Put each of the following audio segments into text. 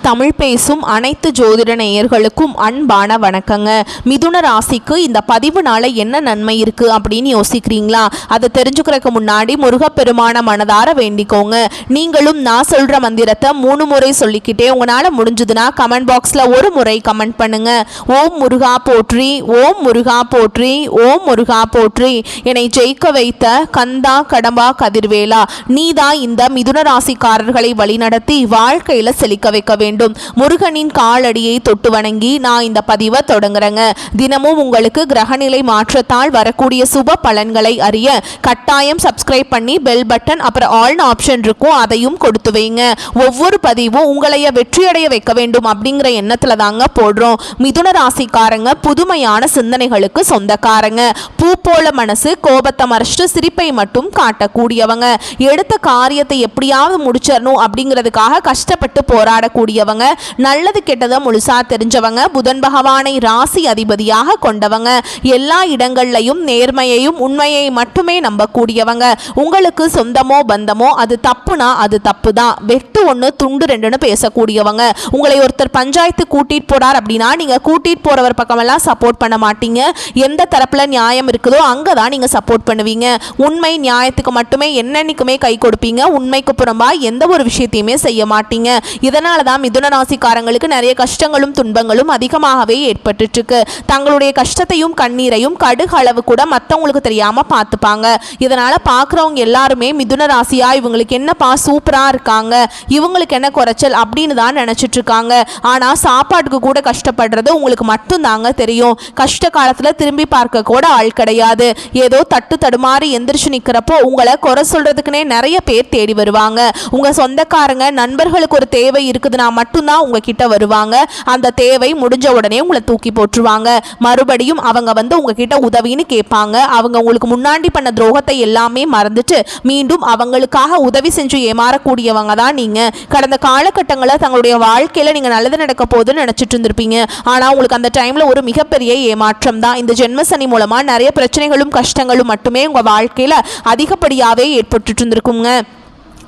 தமிழ் பேசும் அனைத்து ஜோதிட நேயர்களுக்கும் அன்பான வணக்கங்க. மிதுன ராசிக்கு இந்த பதிவுனால என்ன நன்மை இருக்கு அப்படின்னு யோசிக்கிறீங்களா? அதை தெரிஞ்சுக்கிறதுக்கு முன்னாடி முருகப்பெருமான மனதார வேண்டிக்கோங்க. நீங்களும் நான் சொல்ற மந்திரத்தை 3 முறை சொல்லிக்கிட்டே உங்களால முடிஞ்சதுன்னா கமெண்ட் பாக்ஸ்ல ஒரு முறை கமெண்ட் பண்ணுங்க. ஓம் முருகா போற்றி, ஓம் முருகா போற்றி, ஓம் முருகா போற்றி. என்னை ஜெயிக்க வைத்த கந்தா கடம்பா கதிர்வேலா, நீதான் இந்த மிதுன ராசிக்காரர்களை வழிநடத்தி வாழ்க்கையில செழிக்க வைக்க வேண்டும். முருகனின் காலடியை தொட்டு வணங்கி நான் இந்த பதிவை தொடங்குறேங்க. தினமும் உங்களுக்கு கிரகநிலை மாற்றத்தால் வரக்கூடிய சுப பலன்களை அறிய கட்டாயம் சப்ஸ்கிரைப் பண்ணி பெல் பட்டன் அப்புறம் ஆல் ஆப்ஷன் இருக்கும், அதையும் கொடுத்து வைங்க. ஒவ்வொரு பதிவும் உங்களைய வெற்றியடைய வைக்க வேண்டும் அப்படிங்கிற எண்ணத்துல தாங்க போடுறோம். மிதுன ராசிக்காரங்க புதுமையான சிந்தனைகளுக்கு சொந்தக்காரங்க. பூ போல மனசு, கோபத்தை மறைச்சிட்டு சிரிப்பை மட்டும் காட்டக்கூடியவங்க. எடுத்த காரியத்தை எப்படியாவது முடிச்சிடணும் அப்படிங்கிறதுக்காக கஷ்டப்பட்டு போராடக்கூடியவங்க. நல்லது கெட்டதை முழுசா தெரிஞ்சவங்க. புதன் பகவானை ராசி அதிபதியாக கொண்டவங்க. எல்லா இடங்கள்லையும் நேர்மையையும் உண்மையை மட்டுமே நம்பக்கூடியவங்க. உங்களுக்கு சொந்தமோ பந்தமோ அது தப்புனா அது தப்பு தான், வெட்டு ஒன்று துண்டு ரெண்டுன்னு பேசக்கூடியவங்க. உங்களை ஒருத்தர் பஞ்சாயத்து கூட்டிட்டு போறார் அப்படின்னா நீங்க கூட்டிட்டு போறவர் பக்கமெல்லாம் சப்போர்ட் பண்ண மாட்டீங்க. எந்த தரப்புல நியாயம் இருக்குதோ அங்கதான் நீங்க சப்போர்ட் பண்ணுவீங்க. உண்மை நியாயத்துக்கு மட்டுமே என்னன்னைக்குமே கை கொடுப்பீங்க. உண்மைக்கு புறம்பா எந்த ஒரு விஷயத்தையுமே செய்ய மாட்டீங்க. இதனால தான் மிதுன ராசிக்காரங்களுக்கு நிறைய கஷ்டங்களும் துன்பங்களும் அதிகமாகவே ஏற்பட்டு இருக்கு. தங்களுடைய கஷ்டத்தையும் கண்ணீரையும் கடுகு அளவு கூட மற்றவங்களுக்கு தெரியாம பார்த்துப்பாங்க. இதனால பார்க்குறவங்க எல்லாருமே மிதுன ராசியா இவங்களுக்கு என்னப்பா சூப்பரா இருக்காங்க, இவங்களுக்கு என்ன குறைச்சல் அப்படின்னு தான் நினைச்சிட்டு இருக்காங்க. ஆனா சாப்பாட்டுக்கு கூட கஷ்டப்படுறது உங்களுக்கு மட்டும் தாங்க தெரியும். கஷ்ட காலத்துல திரும்பி பார்க்க கூட ஆள் கிடையாது. ஏதோ தட்டு தடுமாறி எந்திரிச்சு நிக்கிறப்போ உங்களை குறை சொல்றதுக்குன்னே நிறைய பேர் தேடி வருவாங்க. உங்க சொந்தக்காரங்க நண்பர்களுக்கு ஒரு தேவை இருக்குதுன்னா மட்டும்தான் உங்ககிட்ட வருவாங்க. அந்த தேவை முடிஞ்ச உடனே உங்களை தூக்கி போட்டுருவாங்க. மறுபடியும் அவங்க வந்து உங்ககிட்ட உதவின்னு கேட்பாங்க. அவங்க உங்களுக்கு முன்னாடி பண்ண துரோகத்தை எல்லாமே மறந்துட்டு மீண்டும் அவங்களுக்காக உதவி செஞ்சு ஏமாறக்கூடியவங்க தான் நீங்க. கடந்த காலகட்டங்களில் தங்களுடைய வாழ்க்கையில நீங்க நல்லது நடக்க போகுதுன்னு நினைச்சிட்டு இருந்திருப்பீங்க. ஆனா உங்களுக்கு அந்த டைம்ல ஒரு மிகப்பெரிய ஏமாற்றம் தான். இந்த ஜென்மசனி மூலமா நிறைய பிரச்சனைகளும் கஷ்டங்களும் மட்டுமே உங்க வாழ்க்கையில அதிகப்படியாவே ஏற்பட்டு இருந்திருக்குங்க.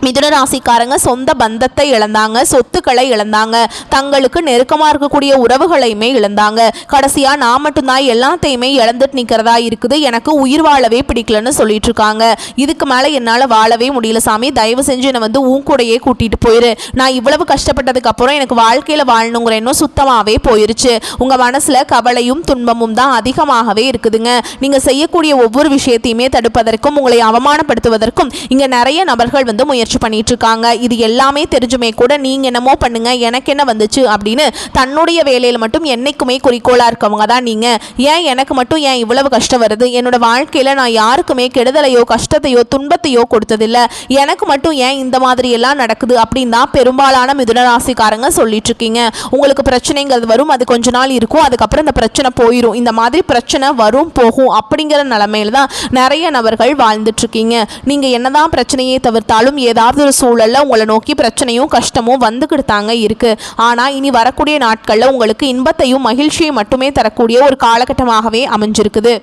மிதுன ராசிக்காரங்க சொந்த பந்தத்தை இழந்தாங்க, சொத்துக்களை இழந்தாங்க, தங்களுக்கு நெருக்கமாக இருக்கக்கூடிய உறவுகளையுமே இழந்தாங்க. கடைசியா நான் மட்டும்தான் எல்லாத்தையுமே இழந்துட்டு நிற்கிறதா இருக்குது, எனக்கு உயிர் வாழவே பிடிக்கலன்னு சொல்லிட்டு இருக்காங்க. இதுக்கு மேலே என்னால் வாழவே முடியல சாமி, தயவு செஞ்சு என்னை வந்து உன் கூடையே கூட்டிட்டு போயிரு. நான் இவ்வளவு கஷ்டப்பட்டதுக்கு அப்புறம் எனக்கு வாழ்க்கையில் வாழணுங்கிற எண்ணம் சுத்தமாகவே போயிருச்சு. உங்கள் மனசில் கவலையும் துன்பமும் தான் அதிகமாகவே இருக்குதுங்க. நீங்கள் செய்யக்கூடிய ஒவ்வொரு விஷயத்தையுமே தடுப்பதற்கும் உங்களை அவமானப்படுத்துவதற்கும் இங்கே நிறைய நபர்கள் வந்து முயற்சி பண்ணிட்டு இருக்காங்க. இது எல்லாமே தெரிஞ்சுமே கூட நீங்க என்னமோ பண்ணுங்க எனக்கு என்ன வந்துச்சு அப்படின்னு தன்னுடைய வேலையில மட்டும் என்னைக்குமே குறிக்கோளா இருக்கவங்க தான் நீங்க. ஏன் எனக்கு மட்டும் ஏன் இவ்வளவு கஷ்டம் வருது, என்னோட வாழ்க்கையில நான் யாருக்குமே கெடுதலையோ கஷ்டத்தையோ துன்பத்தையோ கொடுத்ததில்லை, எனக்கு மட்டும் ஏன் இந்த மாதிரி எல்லாம் நடக்குது அப்படின்னு தான் பெரும்பாலான மிதுன ராசிக்காரங்க சொல்லிட்டு இருக்கீங்க. உங்களுக்கு பிரச்சனைங்கிறது வரும், அது கொஞ்ச நாள் இருக்கும், அதுக்கப்புறம் இந்த பிரச்சனை போயிடும். இந்த மாதிரி பிரச்சனை வரும் போகும் அப்படிங்கிற நிலைமையில தான் நிறைய நபர்கள் வாழ்ந்துட்டு இருக்கீங்க. நீங்க என்னதான் பிரச்சனையை தவிர்த்தாலும் ஏதாவது ஒரு சூழல்ல உங்களை நோக்கி பிரச்சனையும் கஷ்டமும் வந்துக்கிட்டாங்க இருக்கு. ஆனா இனி வரக்கூடிய நாட்கள்ல உங்களுக்கு இன்பத்தையும் மகிழ்ச்சியை மட்டுமே தரக்கூடிய ஒரு காலகட்டமாகவே அமைஞ்சிருக்குது.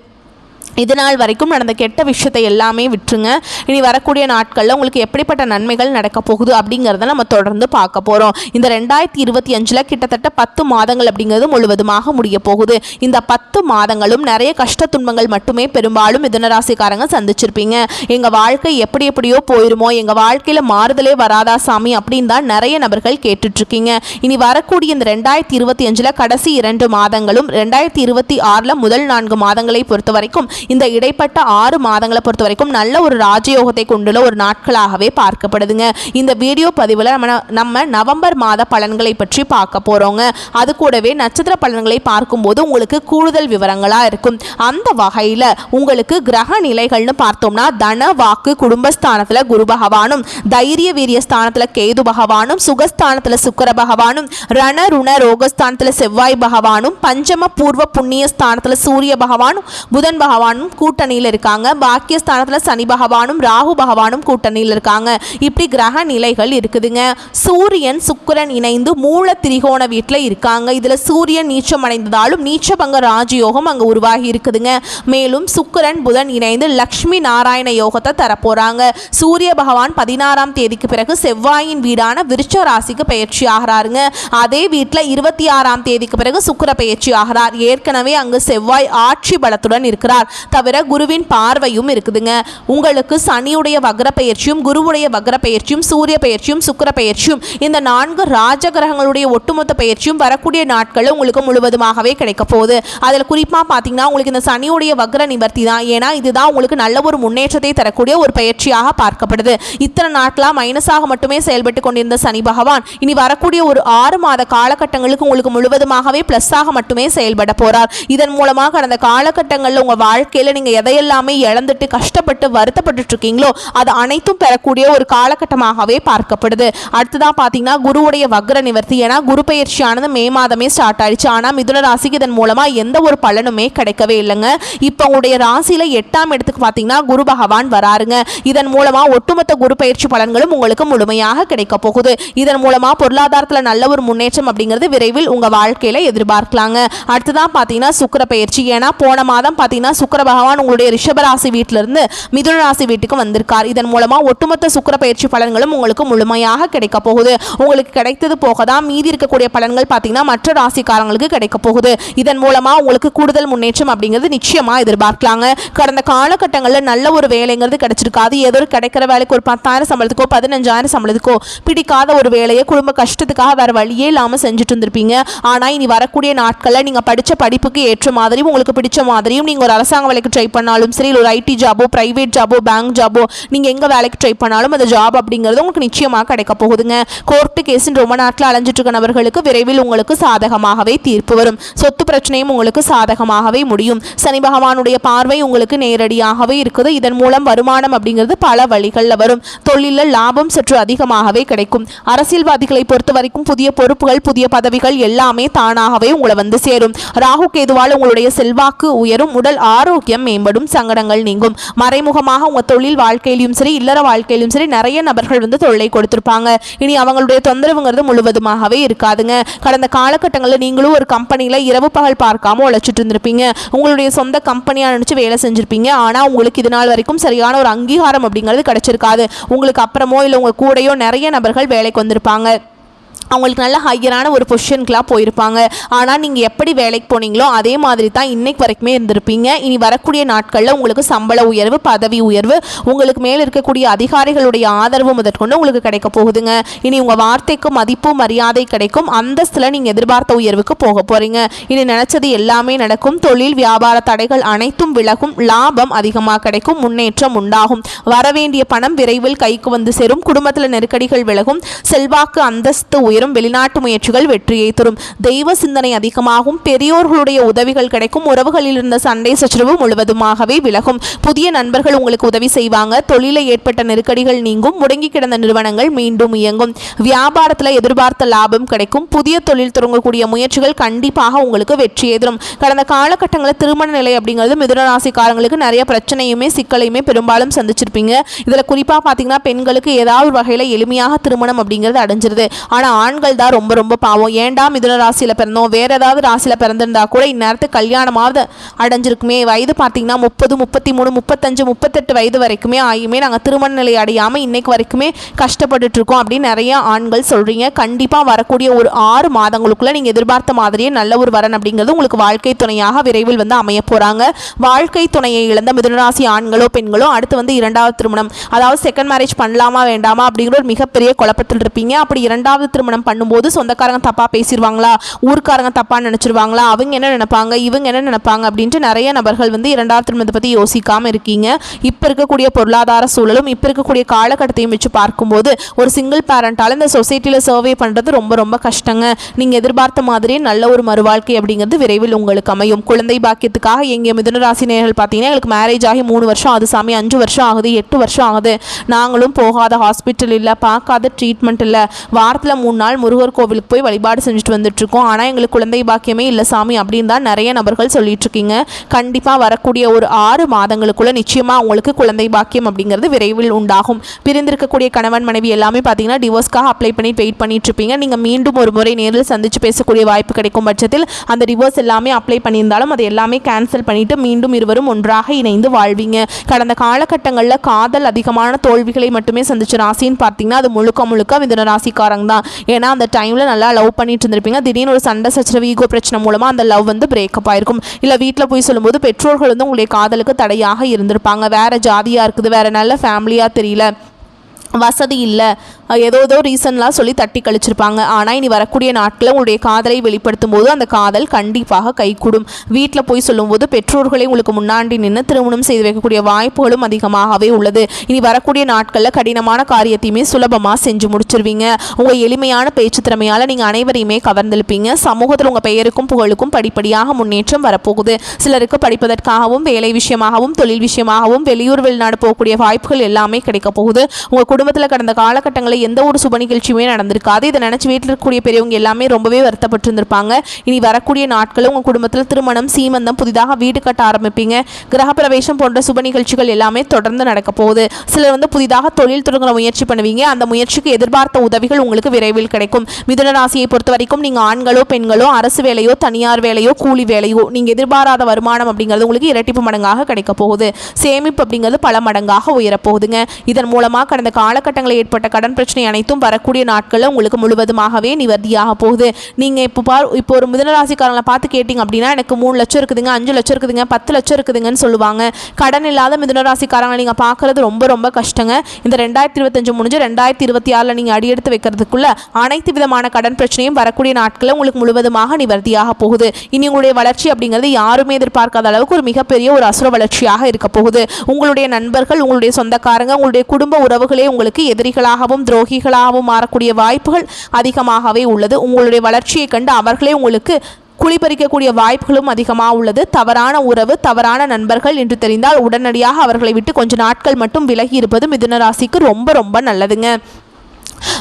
இதனால் வரைக்கும் நடந்த கெட்ட விஷயத்தை எல்லாமே விட்டுருங்க. இனி வரக்கூடிய நாட்களில் உங்களுக்கு எப்படிப்பட்ட நன்மைகள் நடக்க போகுது அப்படிங்கிறத நம்ம தொடர்ந்து பார்க்க போகிறோம். இந்த 2025 கிட்டத்தட்ட 10 மாதங்கள் அப்படிங்கிறது முழுவதுமாக முடிய போகுது. இந்த 10 மாதங்களும் நிறைய கஷ்ட துன்பங்கள் மட்டுமே பெரும்பாலும் மிதுனராசிக்காரங்க சந்திச்சிருப்பீங்க. எங்கள் வாழ்க்கை எப்படி எப்படியோ போயிருமோ, எங்கள் வாழ்க்கையில் மாறுதலே வராதா சாமி அப்படின்னு தான் நிறைய நபர்கள் கேட்டுட்ருக்கீங்க. இனி வரக்கூடிய இந்த 2025 கடைசி 2 மாதங்களும் 2026 முதல் 4 மாதங்களை பொறுத்த வரைக்கும் இந்த இடைப்பட்ட 6 மாதங்களை பொறுத்த வரைக்கும் நல்ல ஒரு ராஜயோகத்தை கொண்டுள்ள ஒரு நாட்களாகவே பார்க்கப்படுதுங்க. இந்த வீடியோ பதிவில் நம்ம நவம்பர் மாத பலன்களை பற்றி பார்க்க போறோங்க. அது கூடவே நட்சத்திர பலன்களை பார்க்கும்போது உங்களுக்கு கூடுதல் விவரங்களா இருக்கும். அந்த வகையில் உங்களுக்கு கிரக நிலைகள்னு பார்த்தோம்னா தன வாக்கு குடும்பஸ்தானத்தில் குரு பகவானும், தைரிய வீரிய ஸ்தானத்தில் கேது பகவானும், சுகஸ்தானத்தில் சுக்கிர பகவானும், ரண ருண ரோகஸ்தானத்தில் செவ்வாய் பகவானும், பஞ்சம பூர்வ புண்ணிய ஸ்தானத்தில் சூரிய பகவானும், புதன் பகவான் பகவானும் கூட்டணியில் இருக்காங்க. பாக்கியஸ்தானத்தில் சனி பகவானும் ராகு பகவானும் கூட்டணியில் இருக்காங்க. இப்படி கிரக நிலைகள் இருக்குதுங்க. சூரியன் சுக்கிரன் இணைந்து மூல திரிகோண வீட்டில் இருக்காங்க. இதில் சூரியன் நீச்சம் அடைந்ததாலும் நீச்சபங்க ராஜயோகம் அங்கே உருவாகி இருக்குதுங்க. மேலும் சுக்கிரன் புதன் இணைந்து லக்ஷ்மி நாராயண யோகத்தை தரப்போறாங்க. சூரிய பகவான் 16ஆம் தேதிக்கு பிறகு செவ்வாயின் வீடான விருச்ச ராசிக்கு பயிற்சி ஆகிறாருங்க. அதே வீட்டில் 26ஆம் தேதிக்கு பிறகு சுக்கிர பயிற்சி ஆகிறார். ஏற்கனவே அங்கு செவ்வாய் ஆட்சி பலத்துடன் இருக்கிறார். தவிர குருவின் பார்வையும் இருக்குதுங்க. உங்களுக்கு சனியுடைய வக்ர பயிற்சியும் குருவுடைய வக்ர பயிற்சியும் சூரிய பயிற்சியும் சுக்கிர பயிற்சியும் இந்த 4 ராஜகிரகங்களுடைய ஒட்டுமொத்த பயிற்சியும் வரக்கூடிய நாட்களில் உங்களுக்கு முழுவதுமாகவே கிடைக்க போகுது. அதில் குறிப்பாக பார்த்தீங்கன்னா உங்களுக்கு இந்த சனியுடைய வக்ர நிவர்த்தி தான். ஏன்னா இதுதான் உங்களுக்கு நல்ல ஒரு முன்னேற்றத்தை தரக்கூடிய ஒரு பயிற்சியாக பார்க்கப்படுது. இத்தனை நாட்களாக மைனஸாக மட்டுமே செயல்பட்டு கொண்டிருந்த சனி பகவான் இனி வரக்கூடிய ஒரு 6 மாத காலகட்டங்களுக்கு உங்களுக்கு முழுவதுமாகவே பிளஸ்ஸாக மட்டுமே செயல்பட போறார். இதன் மூலமாக கடந்த காலகட்டங்களில் உங்கள் வாழ்க்கையில் நீங்கள் எதையெல்லாமே இழந்துட்டு கஷ்டப்பட்டு வருத்தப்பட்டு இருக்கீங்களோ அது அனைத்தும் பெறக்கூடிய ஒரு காலகட்டமாகவே பார்க்கப்படுது. அடுத்ததான் பார்த்தீங்கன்னா குருவுடைய வக்ர நிவர்த்தி. ஏன்னா குரு பயிற்சியானது மே மாதமே ஸ்டார்ட் ஆயிடுச்சு. ஆனால் மிதுன ராசிக்கு இதன் மூலமாக எந்த ஒரு பலனுமே கிடைக்கவே இல்லைங்க. இப்போ உங்களுடைய ராசியில் 8ஆம் இடத்துக்கு பார்த்தீங்கன்னா குரு பகவான் வராருங்க. இதன் மூலமாக ஒட்டுமொத்த குரு பயிற்சி பலன்களும் உங்களுக்கு முழுமையாக கிடைக்க போகுது. இதன் மூலமாக பொருளாதாரத்தில் நல்ல ஒரு முன்னேற்றம் அப்படிங்கிறது விரைவில் உங்கள் வாழ்க்கையில் எதிர்பார்க்கலாங்க. அடுத்ததான் பார்த்தீங்கன்னா சுக்கிர பயிற்சி. ஏன்னா போன மாதம் பார்த்தீங்கன்னா சுக்கிர பகவான் உங்களுடைய ரிஷபராசி வீட்டிலிருந்து மிதுன ராசி வீட்டுக்கு வந்திருக்கார். இதன் மூலமாக ஒட்டுமொத்த சுக்கிர பயிற்சி பலன்களும் உங்களுக்கு முழுமையாக கிடைக்க போகுது. உங்களுக்கு கிடைத்தது போக தான் மீதி இருக்கக்கூடிய பலன்கள் பார்த்தீங்கன்னா மற்ற ராசிக்காரங்களுக்கு கிடைக்க போகுது. இதன் மூலமாக உங்களுக்கு கூடுதல் முன்னேற்றம் அப்படிங்கிறது நிச்சயமாக எதிர்பார்க்கலாங்க. கடந்த காலகட்டங்களில் நல்ல ஒரு வேலைங்கிறது கிடைச்சிருக்காது. ஏதோ கிடைக்கிற வேலைக்கு ஒரு 10,000 சம்பளத்துக்கோ 15,000 சம்பளத்துக்கோ பிடிக்காத ஒரு வேலையை குடும்ப கஷ்டத்துக்காக வேற வழியே இல்லாமல் செஞ்சுட்டு இருந்திருப்பீங்க. ஆனால் இனி வரக்கூடிய நாட்களில் நீங்கள் படித்த படிப்புக்கு ஏற்ற மாதிரியும் உங்களுக்கு பிடிச்ச மாதிரியும் நீங்கள் ஒரு அரசாங்க வேலைக்கு ட்ரை பண்ணாலும் சரி, ஒரு ஐடி ஜாபோ பிரைவேட் ஜாபோ பேங்க் ஜாபோ நீங்கள் எங்கே வேலைக்கு ட்ரை பண்ணாலும் அந்த ஜாப் அப்படிங்கிறது உங்களுக்கு நிச்சயமாக கிடைக்க போகுதுங்க. கோர்ட்டு கேஸின் ரொம்ப நாட்டில் அலைஞ்சிட்டு இருக்க நபர்களுக்கு விரைவில் உங்களுக்கு சாதகமாகவே தீர்ப்பு வரும். சொத்து பிரச்சனையும் உங்களுக்கு சாதகமாகவே முடியும். சனி பகவானுடைய பார்வை உங்களுக்கு நேரடியாகவே இருக்குது. இதன் மூலம் வருமானம் அப்படிங்கிறது பல வழிகளில் வரும். தொழிலில் லாபம் சற்று அதிகமாகவே கிடைக்கும். அரசியல்வாதிகளை பொறுத்த வரைக்கும் புதிய பொறுப்புகள் புதிய பதவிகள் எல்லாமே தானாகவே உங்களை வந்து சேரும். ராகு கேதுவால் உங்களுடைய செல்வாக்கு உயரும். உடல் ஆரோக்கியம் மேம்படும். சங்கடங்கள் நீங்கும். மறைமுகமாக உங்கள் தொழில் வாழ்க்கையிலும் சரி இல்லற வாழ்க்கையிலும் சரி நிறைய நபர்கள் வந்து தொல்லை கொடுத்திருப்பாங்க. இனி அவங்களுடைய தொந்தரவுங்கிறது முழுவதுமாகவே இருக்காதுங்க. கடந்த காலகட்டங்களில் நீங்களும் ஒரு கம்பெனியில் இரவு பகல் பார்க்காம உழைச்சிட்டு இருந்திருப்பீங்க. உங்களுடைய சொந்த கம்பெனியாக நினச்சி வேலை செஞ்சிருப்பீங்க. ஆனால் உங்களுக்கு இது நாள் வரைக்கும் சரியான ஒரு அங்கீகாரம் அப்படிங்கிறது கிடைச்சிருக்காது. உங்களுக்கு அப்புறமோ இல்லை உங்கள் கூடையோ நிறைய நபர்கள் வேலைக்கு வந்திருப்பாங்க. அவங்களுக்கு நல்ல ஹையரான ஒரு பொசிஷனுக்குலாம் போயிருப்பாங்க. ஆனால் நீங்கள் எப்படி வேலைக்கு போனீங்களோ அதே மாதிரி தான் இன்னைக்கு வரைக்குமே இருந்திருப்பீங்க. இனி வரக்கூடிய நாட்களில் உங்களுக்கு சம்பள உயர்வு பதவி உயர்வு உங்களுக்கு மேலே இருக்கக்கூடிய அதிகாரிகளுடைய ஆதரவு முதற்கொண்டு உங்களுக்கு கிடைக்க போகுதுங்க. இனி உங்கள் வார்த்தைக்கு மதிப்பு மரியாதை கிடைக்கும். அந்தஸ்தில் நீங்கள் எதிர்பார்த்த உயர்வுக்கு போக போகிறீங்க. இனி நினச்சது எல்லாமே நடக்கும். தொழில் வியாபார தடைகள் அனைத்தும் விலகும். லாபம் அதிகமாக கிடைக்கும். முன்னேற்றம் உண்டாகும். வரவேண்டிய பணம் விரைவில் கைக்கு வந்து சேரும். குடும்பத்தில் நெருக்கடிகள் விலகும். செல்வாக்கு அந்தஸ்து உயரும். வெளிநாட்டு முயற்சிகள் வெற்றியை தரும். தெய்வ சிந்தனை அதிகமாகும். பெரியோர்களுடைய உதவிகள் கிடைக்கும். உறவுகளில் இருந்த சண்டை சச்சரவு முழுவதுமாகவே விலகும். புதிய நண்பர்கள் உங்களுக்கு உதவி செய்வாங்க. தொழிலில் ஏற்பட்ட நெருக்கடிகள் நீங்கும். முடங்கி கிடந்த நிறுவனங்கள் மீண்டும் இயங்கும். வியாபாரத்தில் எதிர்பார்த்த லாபம் கிடைக்கும். புதிய தொழில் தொடங்கக்கூடிய முயற்சிகள் கண்டிப்பாக உங்களுக்கு வெற்றியை தரும். கடந்த காலகட்டங்களில் திருமண நிலை அப்படிங்கிறது மிதுன ராசிக்காரங்களுக்கு நிறைய பிரச்சனையுமே சிக்கலையுமே பெரும்பாலும் சந்திச்சிருப்பீங்க. இதில் குறிப்பாக பார்த்தீங்கன்னா பெண்களுக்கு ஏதாவது ஒரு வகையில் எளிமையாக திருமணம் அப்படிங்கிறது அடைஞ்சிருது. ஆனால் ஆண்கள் தான் ரொம்ப ரொம்ப பாவம். ஏண்டா மிதுன ராசியில் பிறந்தோம் வேற ஏதாவது ராசியில் பிறந்திருந்தா கூட இந்நேரத்துக்கு கல்யாணமாவது அடைஞ்சிருக்குமே. வயது பார்த்தீங்கன்னா 30 33 35 38 வயது வரைக்குமே ஆகியுமே நாங்கள் திருமண நிலை அடையாமல் இன்னைக்கு வரைக்குமே கஷ்டப்பட்டுட்டு இருக்கோம் அப்படின்னு நிறைய ஆண்கள் சொல்கிறீங்க. கண்டிப்பாக வரக்கூடிய ஒரு 6 மாதங்களுக்குள்ளே நீங்கள் எதிர்பார்த்த மாதிரியே நல்ல ஒரு வரன் அப்படிங்கிறது உங்களுக்கு வாழ்க்கை துணையாக விரைவில் வந்து அமைய போகிறாங்க. வாழ்க்கை துணையை இழந்த மிதுனராசி ஆண்களோ பெண்களோ அடுத்து வந்து 2வது திருமணம் அதாவது செகண்ட் மேரேஜ் பண்ணலாமா வேண்டாமா அப்படிங்கிற ஒரு மிகப்பெரிய குழப்பத்தில் இருப்பீங்க. அப்படி 2வது திருமணம் பண்ணும்போது சொந்தக்காரங்க தப்பா பேசிடுவாங்களா, ஊர்க்காரங்க தப்பா நினைச்சிருவாங்களா, அவங்க என்ன நினைப்பாங்க இவங்க என்ன நினைப்பாங்க அப்படின்ட்டு நிறைய நபர்கள் வந்து 2வது திருமணத்தை பற்றி யோசிக்காமல் இருக்கீங்க. இப்போ இருக்கக்கூடிய பொருளாதார சூழலும் இப்போ இருக்கக்கூடிய காலகட்டத்தையும் வச்சு பார்க்கும்போது ஒரு சிங்கிள் பேரண்டால் இந்த சொசைட்டியில் சர்வே பண்ணுறது ரொம்ப ரொம்ப கஷ்டங்க. நீங்கள் எதிர்பார்த்த மாதிரியே நல்ல ஒரு மறுவாழ்க்கை அப்படிங்கிறது விரைவில் உங்களுக்கு அமையும். குழந்தை பாக்கியத்துக்காக எங்கள் மிதுன ராசி நேயர்கள் பார்த்தீங்கன்னா எங்களுக்கு மேரேஜ் ஆகி 3 வருஷம் ஆகுது சாமி, 5 வருஷம் ஆகுது, 8 வருஷம் ஆகுது, நாங்களும் போகாத ஹாஸ்பிட்டல் இல்லை, பார்க்காத ட்ரீட்மெண்ட் இல்லை, வாரத்தில் 3 நாள் நாள் முருகர் கோவிலுக்கு போய் வழிபாடு செஞ்சுட்டு வந்துட்டு இருக்கோம், ஆனால் எங்களுக்கு குழந்தை பாக்கியமே இல்லை சாமி அப்படின்னு தான் நிறைய நபர்கள் சொல்லிட்டு இருக்கீங்க. கண்டிப்பாக வரக்கூடிய ஒரு 6 மாதங்களுக்குள்ள நிச்சயமாக உங்களுக்கு குழந்தை பாக்கியம் அப்படிங்கிறது விரைவில் உண்டாகும். பிரிந்திருக்கக்கூடிய கணவன் மனைவி எல்லாமே பார்த்தீங்கன்னா டிவோர்ஸ்க்காக அப்ளை பண்ணி வெயிட் பண்ணிட்டு இருப்பீங்க. நீங்கள் மீண்டும் ஒரு முறை நேரில் சந்திச்சு பேசக்கூடிய வாய்ப்பு கிடைக்கும் பட்சத்தில் அந்த டிவோர்ஸ் எல்லாமே அப்ளை பண்ணியிருந்தாலும் அதை எல்லாமே கேன்சல் பண்ணிட்டு மீண்டும் இருவரும் ஒன்றாக இணைந்து வாழ்வீங்க. கடந்த காலகட்டங்களில் காதல் அதிகமான தோல்விகளை மட்டுமே சந்திச்ச ராசின்னு பார்த்தீங்கன்னா அது முழுக்க மிதுன ராசிக்காரங்க தான். ஏன்னா அந்த டைமில் நல்லா லவ் பண்ணிட்டு இருந்திருப்பீங்க. திடீர்னு ஒரு சண்டை சச்சரவு ஈகோ பிரச்சனை மூலமாக அந்த லவ் பிரேக்கப் ஆயிருக்கும். இல்லை வீட்டில் போய் சொல்லும்போது பெற்றோர்கள் உங்களுடைய காதலுக்கு தடையாக இருந்திருப்பாங்க. வேற ஜாதியாக இருக்குது, வேற நல்ல ஃபேமிலியாக தெரியல, வசதி இல்லை, ஏதோ ரீசன்லாம் சொல்லி தட்டி கழிச்சிருப்பாங்க. ஆனால் இனி வரக்கூடிய நாட்களில் உங்களுடைய காதலை வெளிப்படுத்தும் போது அந்த காதல் கண்டிப்பாக கைகூடும். வீட்டில் போய் சொல்லும்போது பெற்றோர்களை உங்களுக்கு முன்னாடி நின்று திருமணம் செய்து வைக்கக்கூடிய வாய்ப்புகளும் அதிகமாகவே உள்ளது. இனி வரக்கூடிய நாட்களில் கடினமான காரியத்தையுமே சுலபமாக செஞ்சு முடிச்சிருவீங்க. உங்கள் எளிமையான பேச்சு திறமையால் நீங்கள் அனைவரையுமே கவர்ந்திருப்பீங்க. சமூகத்தில் உங்கள் பெயருக்கும் புகழுக்கும் படிப்படியாக முன்னேற்றம் வரப்போகுது. சிலருக்கு படிப்பதற்காகவும் வேலை விஷயமாகவும் தொழில் விஷயமாகவும் வெளியூர் வெளிநாடு போகக்கூடிய வாய்ப்புகள் எல்லாமே கிடைக்க போகுது. உங்கள் குடும்பத்தில் கடந்த காலகட்டங்களில் எந்த ஒரு சுப நிகழ்ச்சியுமே நடந்திருக்காது. இதை நினைச்சு வீட்டில் இருக்கக்கூடிய பெரியவங்க எல்லாமே ரொம்பவே வருத்தப்பட்டு இருந்திருப்பாங்க. இனி வரக்கூடிய நாட்களும் உங்கள் குடும்பத்தில் திருமணம், சீமந்தம், புதிதாக வீடு கட்ட ஆரம்பிப்பீங்க. கிரகப்பிரவேசம் போன்ற சுப நிகழ்ச்சிகள் எல்லாமே தொடர்ந்து நடக்க போகுது. சிலர் புதிதாக தொழில் தொடங்குற முயற்சி பண்ணுவீங்க. அந்த முயற்சிக்கு எதிர்பார்த்த உதவிகள் உங்களுக்கு விரைவில் கிடைக்கும். மிதுன ராசியை பொறுத்த வரைக்கும் நீங்கள் ஆண்களோ பெண்களோ அரசு வேலையோ தனியார் வேலையோ கூலி வேலையோ நீங்கள் எதிர்பாராத வருமானம் அப்படிங்கிறது உங்களுக்கு இரட்டிப்பு மடங்காக கிடைக்க போகுது. சேமிப்பு அப்படிங்கிறது பல மடங்காக உயரப்போகுதுங்க. இதன் மூலமாக கடந்த காலகட்டங்களில் ஏற்பட்ட கடன் பிரச்சனை அனைத்தும் வரக்கூடிய நாட்களில் உங்களுக்கு முழுவதுமாகவே நிவர்த்தியாக போகுது. நீங்கள் இப்போ ஒரு மிதுனராசிக்காரங்களை பார்த்து கேட்டிங்க அப்படின்னா எனக்கு 3 லட்சம் இருக்குதுங்க, 5 லட்சம் இருக்குதுங்க, 10 லட்சம் இருக்குதுங்கன்னு சொல்லுவாங்க. கடன் இல்லாத மிதுனராசிக்காரங்களை நீங்கள் பார்க்குறது ரொம்ப கஷ்டங்க. இந்த 2025 முடிஞ்சு 2026 நீங்கள் அடியெடுத்து வைக்கிறதுக்குள்ள அனைத்து விதமான கடன் பிரச்சனையும் வரக்கூடிய நாட்களில் உங்களுக்கு முழுவதுமாக நிவர்த்தியாக போகுது. இனி உங்களுடைய வளர்ச்சி அப்படிங்கிறது யாருமே எதிர்பார்க்காத அளவுக்கு ஒரு மிகப்பெரிய ஒரு அசுர வளர்ச்சியாக இருக்க போகுது. உங்களுடைய நண்பர்கள், உங்களுடைய சொந்தக்காரங்க, உங்களுடைய குடும்ப உறவுகளே உங்களுக்கு எதிரிகளாகவும் துரோகிகளாகவும் மாறக்கூடிய வாய்ப்புகள் அதிகமாகவே உள்ளது. உங்களுடைய வளர்ச்சியை கண்டு அவர்களே உங்களுக்கு குளிப்பறிக்கக்கூடிய வாய்ப்புகளும் அதிகமாக உள்ளது. தவறான உறவு, தவறான நண்பர்கள் என்று தெரிந்தால் உடனடியாக அவர்களை விட்டு கொஞ்ச நாட்கள் மட்டும் விலகி இருப்பது மிதுன ராசிக்கு ரொம்ப நல்லதுங்க.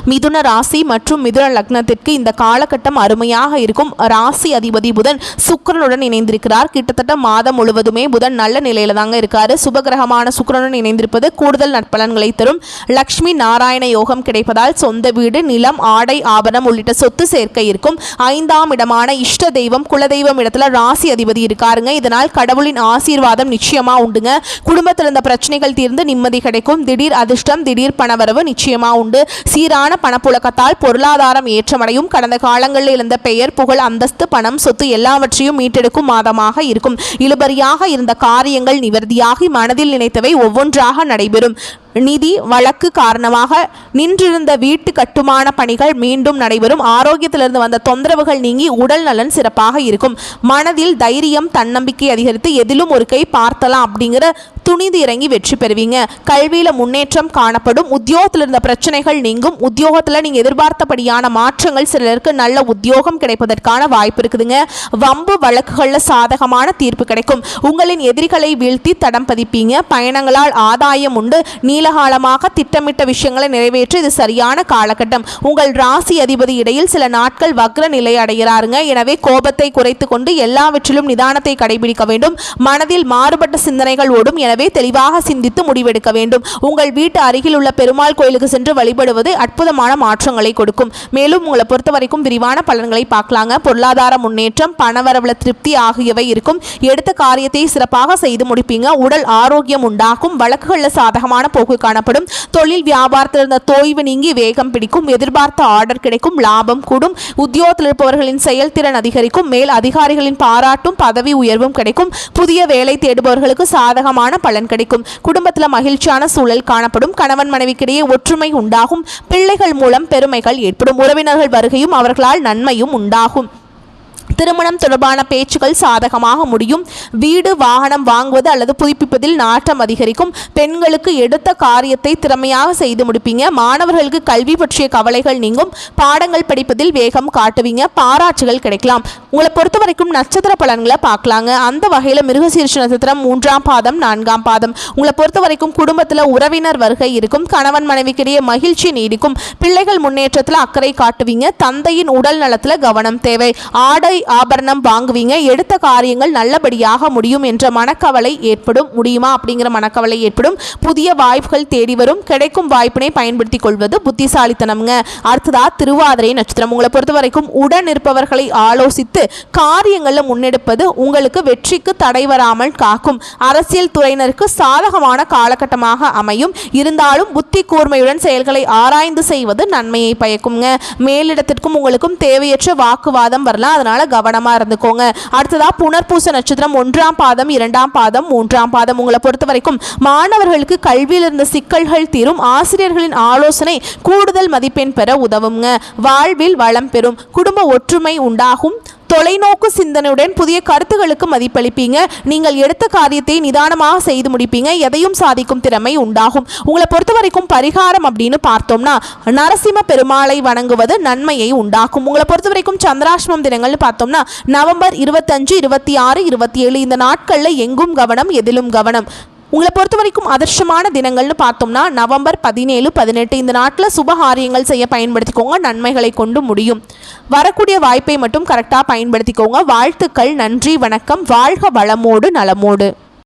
மிதுன ராசி மற்றும் மிதுன லக்னத்திற்கு இந்த காலகட்டம் அருமையாக இருக்கும். ராசி அதிபதி புதன் சுக்கிரனுடன் இணைந்திருக்கிறார். கிட்டத்தட்ட மாதம் முழுவதுமே புதன் நல்ல நிலையில தாங்க இருக்காரு. சுபகிரகமான சுக்கிரனுடன் இணைந்திருப்பது கூடுதல் நற்பலன்களை தரும். லக்ஷ்மி நாராயண யோகம் கிடைப்பதால் சொந்த வீடு, நிலம், ஆடை, ஆபரணம் உள்ளிட்ட சொத்து சேர்க்கை இருக்கும். 5ஆம் இடமான இஷ்ட தெய்வம், குலதெய்வம் இடத்துல ராசி அதிபதி இருக்காருங்க. இதனால் கடவுளின் ஆசீர்வாதம் நிச்சயமா உண்டுங்க. குடும்பத்தில் இருந்த பிரச்சனைகள் தீர்ந்து நிம்மதி கிடைக்கும். திடீர் அதிர்ஷ்டம், திடீர் பணவரவு நிச்சயமா உண்டு. சீரான பணப்புழக்கத்தால் பொருளாதாரம் ஏற்றமடையும். கடந்த காலங்களில் இருந்த பெயர், புகழ், அந்தஸ்து, பணம், சொத்து எல்லாவற்றையும் மீட்டெடுக்கும் மாதமாக இருக்கும். இழுபறியாக இருந்த காரியங்கள் நிவர்த்தியாகி மனதில் நினைத்தவை ஒவ்வொன்றாக நடைபெறும். நிதி வழக்கு காரணமாக நின்றிருந்த வீட்டு கட்டுமான பணிகள் மீண்டும் நடைபெறும். ஆரோக்கியத்திலிருந்து வந்த தொந்தரவுகள் நீங்கி உடல் நலன் சிறப்பாக இருக்கும். மனதில் தைரியம், தன்னம்பிக்கை அதிகரித்து எதிலும் ஒரு கை பார்த்தலாம் அப்படிங்கிற துணிந்து இறங்கி வெற்றி பெறுவீங்க. கல்வியில முன்னேற்றம் காணப்படும். உத்தியோகத்தில் இருந்த பிரச்சனைகள் நீங்கும். உத்தியோகத்தில் நீங்க எதிர்பார்த்தபடியான மாற்றங்கள், சிலருக்கு நல்ல உத்தியோகம் கிடைப்பதற்கான வாய்ப்பு இருக்குதுங்க. வம்பு வழக்குகள்ல சாதகமான தீர்ப்பு கிடைக்கும். உங்களின் எதிரிகளை வீழ்த்தி தடம் பதிப்பீங்க. பயணங்களால் ஆதாயம் உண்டு. நீலகாலமாக திட்டமிட்ட விஷயங்களை நிறைவேற்ற இது சரியான காலகட்டம். உங்கள் ராசி அதிபதி இடையில் சில நாட்கள் வக்ர நிலை அடைகிறாருங்க. எனவே கோபத்தை குறைத்து கொண்டு எல்லாவற்றிலும் நிதானத்தை கடைபிடிக்க வேண்டும். மனதில் மாறுபட்ட சிந்தனைகள் ஓடும். எனவே தெளிவாக சிந்தித்து முடிவெடுக்க வேண்டும். உங்கள் வீட்டு அருகில் உள்ள பெருமாள் கோயிலுக்கு சென்று வழிபடுவது அற்புதமான மாற்றங்களை கொடுக்கும். மேலும் உங்களை பொறுத்த வரைக்கும் விரிவான பலன்களை பார்க்கலாங்க. பொருளாதார முன்னேற்றம், பணவரவுல திருப்தி ஆகியவை இருக்கும். எடுத்த காரியத்தை சிறப்பாக செய்து முடிப்பீங்க. உடல் ஆரோக்கியம் உண்டாகும். வழக்குகளில் சாதகமான போக்கு காணப்படும். தொழில் வியாபாரத்தில் இருந்த தோய்வு நீங்கி வேகம் பிடிக்கும். எதிர்பார்த்த ஆர்டர் கிடைக்கும். லாபம் கூடும். உத்தியோகத்தில் இருப்பவர்களின் செயல்திறன் அதிகரிக்கும். மேல் அதிகாரிகளின் பாராட்டும் பதவி உயர்வும் கிடைக்கும். புதிய வேலை தேடுபவர்களுக்கு சாதகமான பலன் கிடைக்கும். குடும்பத்தில் மகிழ்ச்சியான சூழல் காணப்படும். கணவன் மனைவிக்கிடையே ஒற்றுமை உண்டாகும். பிள்ளைகள் மூலம் பெருமைகள் ஏற்படும். உறவினர்கள் வருகையும் அவர்களால் நன்மையும் உண்டாகும். திருமணம் தொடர்பான பேச்சுக்கள் சாதகமாக முடியும். வீடு வாகனம் வாங்குவது அல்லது புதுப்பிப்பதில் நாட்டம் அதிகரிக்கும். பெண்களுக்கு எடுத்த காரியத்தை திறமையாக செய்து முடிப்பீங்க. மாணவர்களுக்கு கல்வி பற்றிய கவலைகள் நீங்கும். பாடங்கள் படிப்பதில் வேகம் காட்டுவீங்க. பாராட்டுகள் கிடைக்கலாம். உங்களை பொறுத்த வரைக்கும் நட்சத்திர பலன்களை பார்க்கலாங்க. அந்த வகையில் மிருகசீரிஷ நட்சத்திரம் 3ஆம் பாதம் 4ஆம் பாதம். உங்களை பொறுத்த வரைக்கும் குடும்பத்தில் உறவினர் வருகை இருக்கும். கணவன் மனைவிக்கிடையே மகிழ்ச்சி நீடிக்கும். பிள்ளைகள் முன்னேற்றத்தில் அக்கறை காட்டுவீங்க. தந்தையின் உடல் நலத்தில் கவனம் தேவை. ஆடை ஆபரணம் வாங்குவீங்க. எடுத்த காரியங்கள் நல்லபடியாக முடியும் என்ற மனக்கவலை ஏற்படும். முடியுமா அப்படிங்கிற மனக்கவலை ஏற்படும். புதிய வாய்ப்புகள் தேடி வரும். கிடைக்கும் வாய்ப்பினை பயன்படுத்திக் கொள்வது புத்திசாலித்தனம்ங்க. அடுத்ததா திருவாதிரை நட்சத்திரம். உங்களை பொறுத்த வரைக்கும் உடன் இருப்பவர்களை ஆலோசித்து காரியங்களில் முன்னெடுப்பது உங்களுக்கு வெற்றிக்கு தடை வராமல் காக்கும். அரசியல் துறையினருக்கு சாதகமான காலகட்டமாக அமையும். இருந்தாலும் புத்தி கூர்மையுடன் செயல்களை ஆராய்ந்து செய்வது நன்மையை பயக்குங்க. மேலிடத்திற்கும் உங்களுக்கும் தேவையற்ற வாக்குவாதம் வரலாம். அதனால கவனமா இருந்துக்கோங்க. அடுத்ததா புனர்பூச நட்சத்திரம் 1ஆம் பாதம் 2ஆம் பாதம் 3ஆம் பாதம். உங்களை பொறுத்த வரைக்கும் மாணவர்களுக்கு கல்வியில் இருந்த சிக்கல்கள் தீரும். ஆசிரியர்களின் ஆலோசனை கூடுதல் மதிப்பெண் பெற உதவுங்க. வாழ்வில் வளம் பெறும். குடும்ப ஒற்றுமை உண்டாகும். தொலைநோக்கு சிந்தனையுடன் புதிய கருத்துகளுக்கு மதிப்பளிப்பீங்க. நீங்கள் எடுத்த காரியத்தை நிதானமாக செய்து முடிப்பீங்க. எதையும் சாதிக்கும் திறமை உண்டாகும். உங்களை பொறுத்த வரைக்கும் பரிகாரம் அப்படின்னு பார்த்தோம்னா நரசிம்ம பெருமாளை வணங்குவது நன்மையை உண்டாக்கும். உங்களை பொறுத்த வரைக்கும் சந்திராஷ்டமம் தினங்கள்னு பார்த்தோம்னா நவம்பர் 25, 26, 27 இந்த நாட்களில் எங்கும் கவனம், எதிலும் கவனம். உங்களை பொறுத்த வரைக்கும் அதிர்ஷ்டமான தினங்கள்னு பார்த்தோம்னா நவம்பர் 17, 18 இந்த நாட்டில் சுபகாரியங்கள் செய்ய பயன்படுத்திக்கோங்க. நன்மைகளை கொண்டு முடியும். வரக்கூடிய வாய்ப்பை மட்டும் கரெக்டாக பயன்படுத்திக்கோங்க. வாழ்த்துக்கள். நன்றி, வணக்கம். வாழ்க வளமோடு நலமோடு.